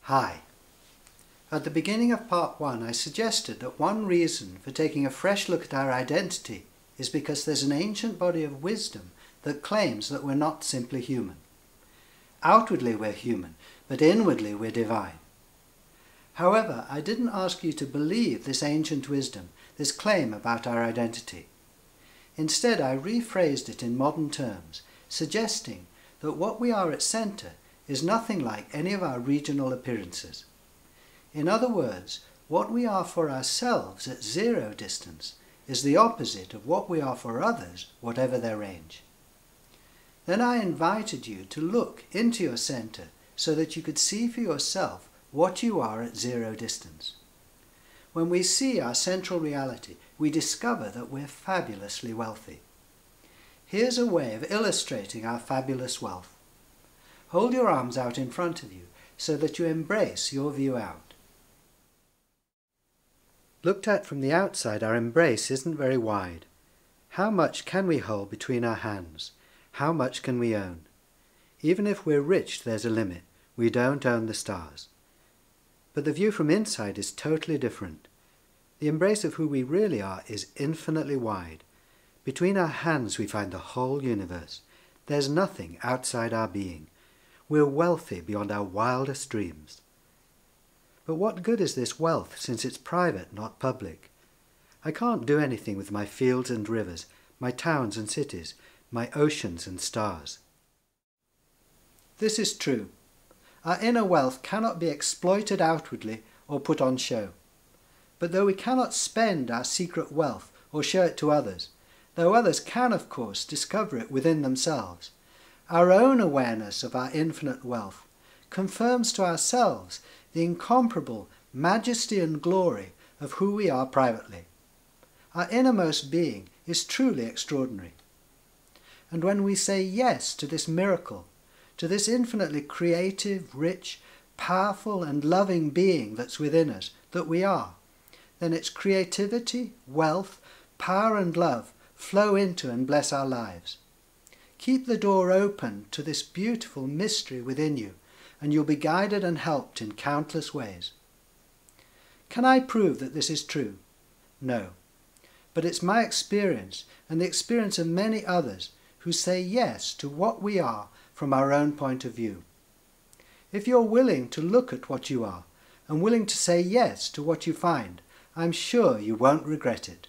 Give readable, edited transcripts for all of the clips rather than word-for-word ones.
Hi. At the beginning of part 1 I suggested that one reason for taking a fresh look at our identity is because there's an ancient body of wisdom that claims that we're not simply human. Outwardly we're human, but inwardly we're divine. However, I didn't ask you to believe this ancient wisdom, this claim about our identity. Instead, I rephrased it in modern terms, suggesting that what we are at centre is nothing like any of our regional appearances. In other words, what we are for ourselves at zero distance is the opposite of what we are for others, whatever their range. Then I invited you to look into your centre so that you could see for yourself what you are at zero distance. When we see our central reality, we discover that we're fabulously wealthy. Here's a way of illustrating our fabulous wealth. Hold your arms out in front of you so that you embrace your view out. Looked at from the outside, our embrace isn't very wide. How much can we hold between our hands? How much can we own? Even if we're rich, there's a limit. We don't own the stars. But the view from inside is totally different. The embrace of who we really are is infinitely wide. Between our hands we find the whole universe. There's nothing outside our being. We're wealthy beyond our wildest dreams. But what good is this wealth since it's private, not public? I can't do anything with my fields and rivers, my towns and cities, my oceans and stars. This is true. Our inner wealth cannot be exploited outwardly or put on show. But though we cannot spend our secret wealth or show it to others, though others can, of course, discover it within themselves, our own awareness of our infinite wealth confirms to ourselves the incomparable majesty and glory of who we are privately. Our innermost being is truly extraordinary. And when we say yes to this miracle, to this infinitely creative, rich, powerful and loving being that's within us, that we are, then its creativity, wealth, power and love flow into and bless our lives. Keep the door open to this beautiful mystery within you, and you'll be guided and helped in countless ways. Can I prove that this is true? No. But it's my experience and the experience of many others who say yes to what we are from our own point of view. If you're willing to look at what you are and willing to say yes to what you find, I'm sure you won't regret it.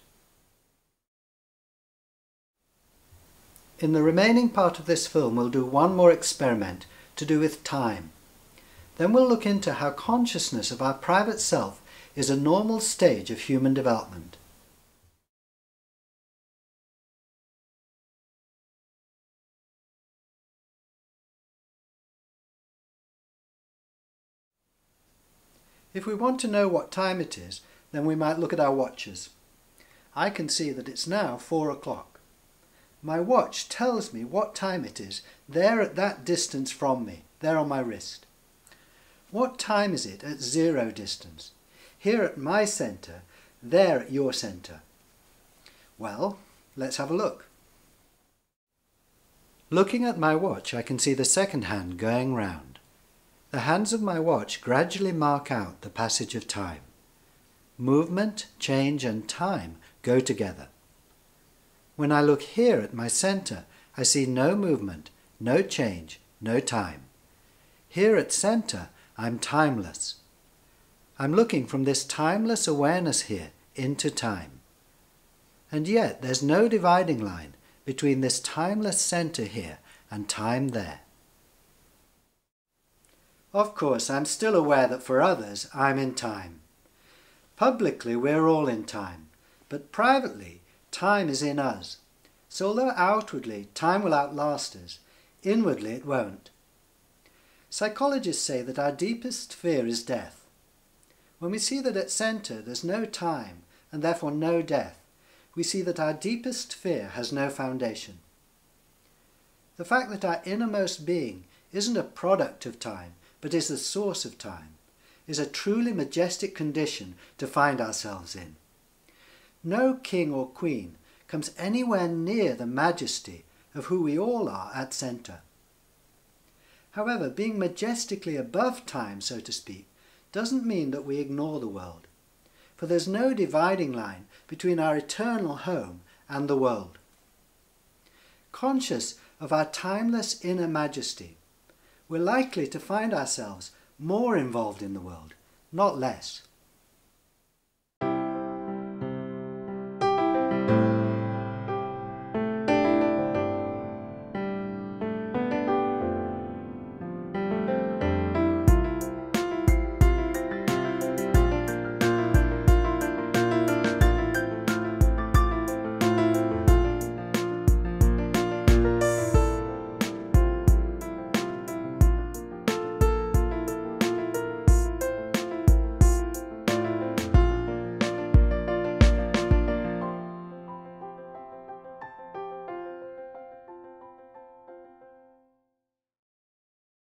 In the remaining part of this film we'll do one more experiment to do with time. Then we'll look into how consciousness of our private self is a normal stage of human development. If we want to know what time it is, then we might look at our watches. I can see that it's now 4 o'clock. My watch tells me what time it is, there at that distance from me, there on my wrist. What time is it at zero distance? Here at my centre, there at your centre. Well, let's have a look. Looking at my watch, I can see the second hand going round. The hands of my watch gradually mark out the passage of time. Movement, change and time go together. When I look here at my centre, I see no movement, no change, no time. Here at centre, I'm timeless. I'm looking from this timeless awareness here into time. And yet there's no dividing line between this timeless centre here and time there. Of course, I'm still aware that for others, I'm in time. Publicly, we're all in time, but privately, time is in us. So although outwardly time will outlast us, inwardly it won't. Psychologists say that our deepest fear is death. When we see that at centre there's no time and therefore no death, we see that our deepest fear has no foundation. The fact that our innermost being isn't a product of time, but is the source of time, is a truly majestic condition to find ourselves in. No king or queen comes anywhere near the majesty of who we all are at centre. However, being majestically above time, so to speak, doesn't mean that we ignore the world. For there's no dividing line between our eternal home and the world. Conscious of our timeless inner majesty, we're likely to find ourselves more involved in the world, not less.